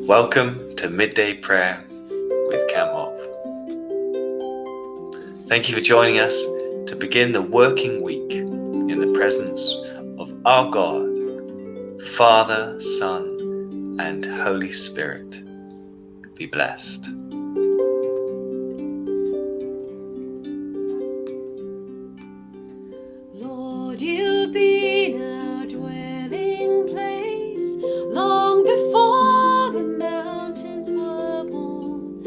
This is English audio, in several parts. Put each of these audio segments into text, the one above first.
Welcome to Midday Prayer with CAMHOP. Thank you for joining us to begin the working week in the presence of our God, Father, Son, and Holy Spirit. Be blessed. Lord, you've been our dwelling place long before the mountains were born.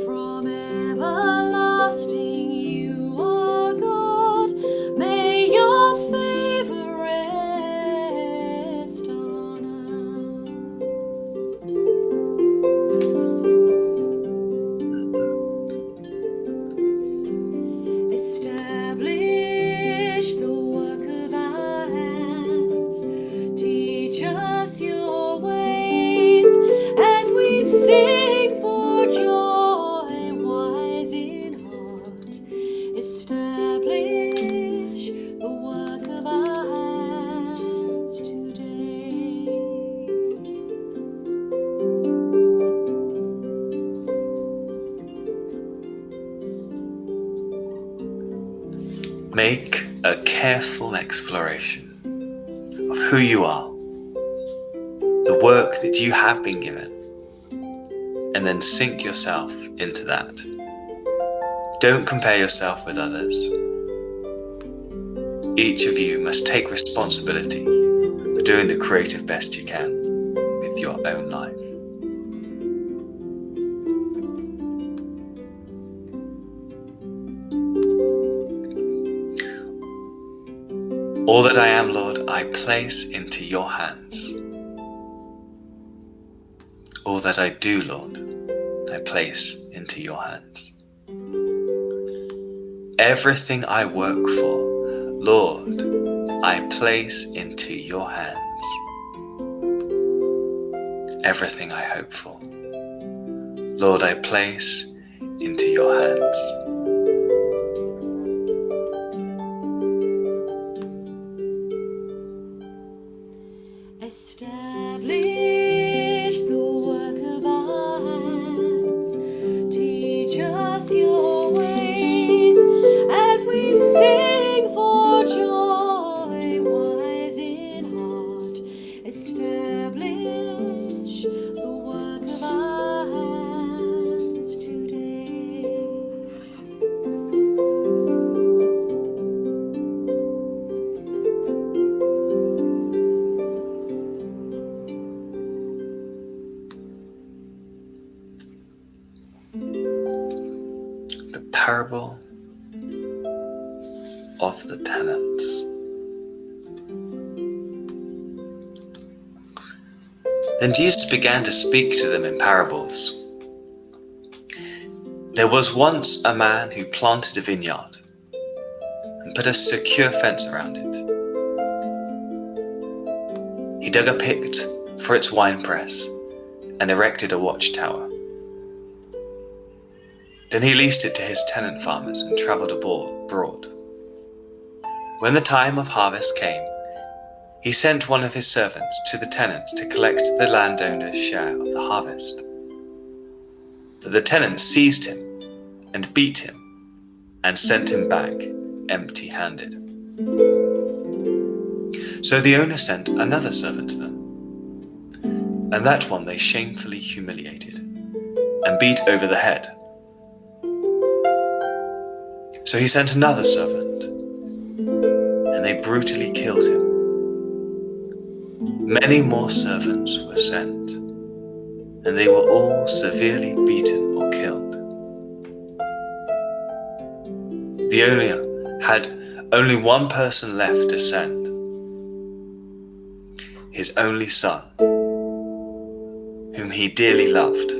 From everlasting you are God. May your favour rest on us. Establish the work of our hands. Teach us your ways as we sing for joy, wise in heart. Establish the work of our hands today. Make a careful exploration of who you are, the work that you have been given, and then sink yourself into that. Don't compare yourself with others. Each of you must take responsibility for doing the creative best you can with your own life. All that I am, Lord, I place into your hands. All that I do, Lord, I place into your hands. Everything I work for, Lord, I place into your hands. Everything I hope for, Lord, I place into your hands. Establish the work of our hands. Teach us your ways as we sing for joy, wise in heart. Establish the work of our hands today. The parable of the talents. Then Jesus began to speak to them in parables. There was once a man who planted a vineyard and put a secure fence around it. He dug a pit for its winepress and erected a watchtower. Then he leased it to his tenant farmers and travelled abroad. When the time of harvest came, he sent one of his servants to the tenants to collect the landowner's share of the harvest. But the tenants seized him and beat him and sent him back empty-handed. So the owner sent another servant to them, and that one they shamefully humiliated and beat over the head. So he sent another servant, and they brutally killed him. Many more servants were sent, and they were all severely beaten or killed. The owner had only one person left to send, his only son, whom he dearly loved.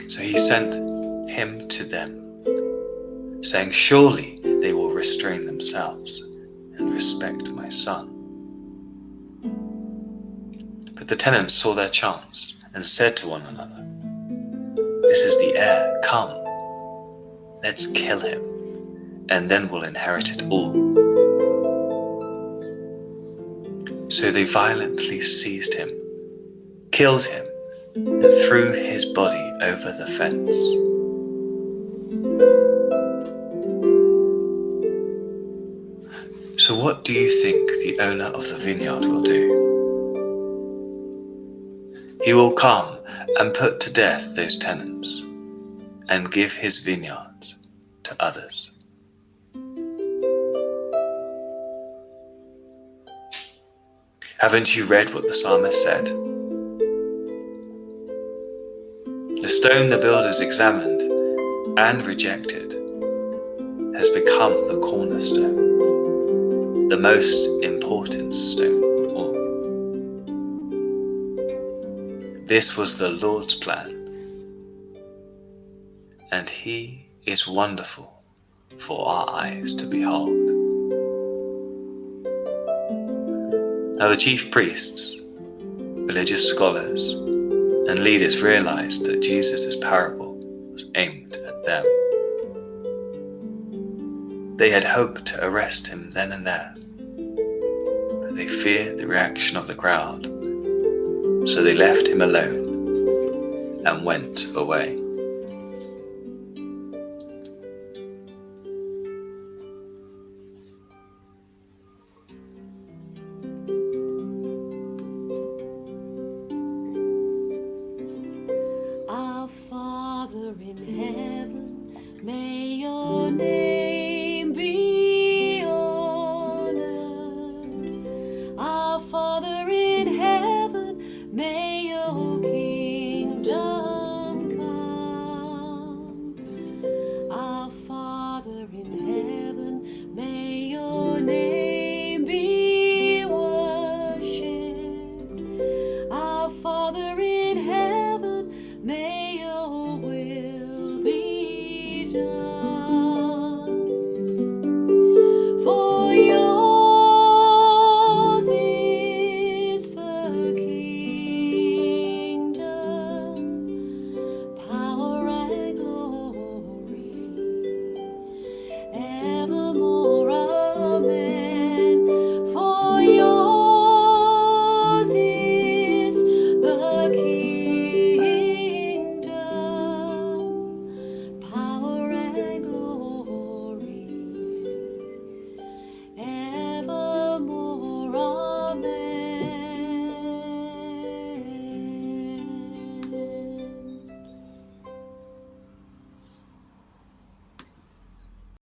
So he sent him to them, saying, "Surely they will restrain themselves and respect my son." But the tenants saw their chance and said to one another, "This is the heir, come, let's kill him, and then we'll inherit it all." So they violently seized him, killed him, and threw his body over the fence. So what do you think the owner of the vineyard will do? He will come and put to death those tenants and give his vineyards to others. Haven't you read what the psalmist said? The stone the builders examined and rejected has become the cornerstone, the most important stone of all. This was the Lord's plan, and He is wonderful for our eyes to behold. Now the chief priests, religious scholars, and leaders realized that Jesus' parable was aimed at them. They had hoped to arrest him then and there, but they feared the reaction of the crowd, so they left him alone and went away.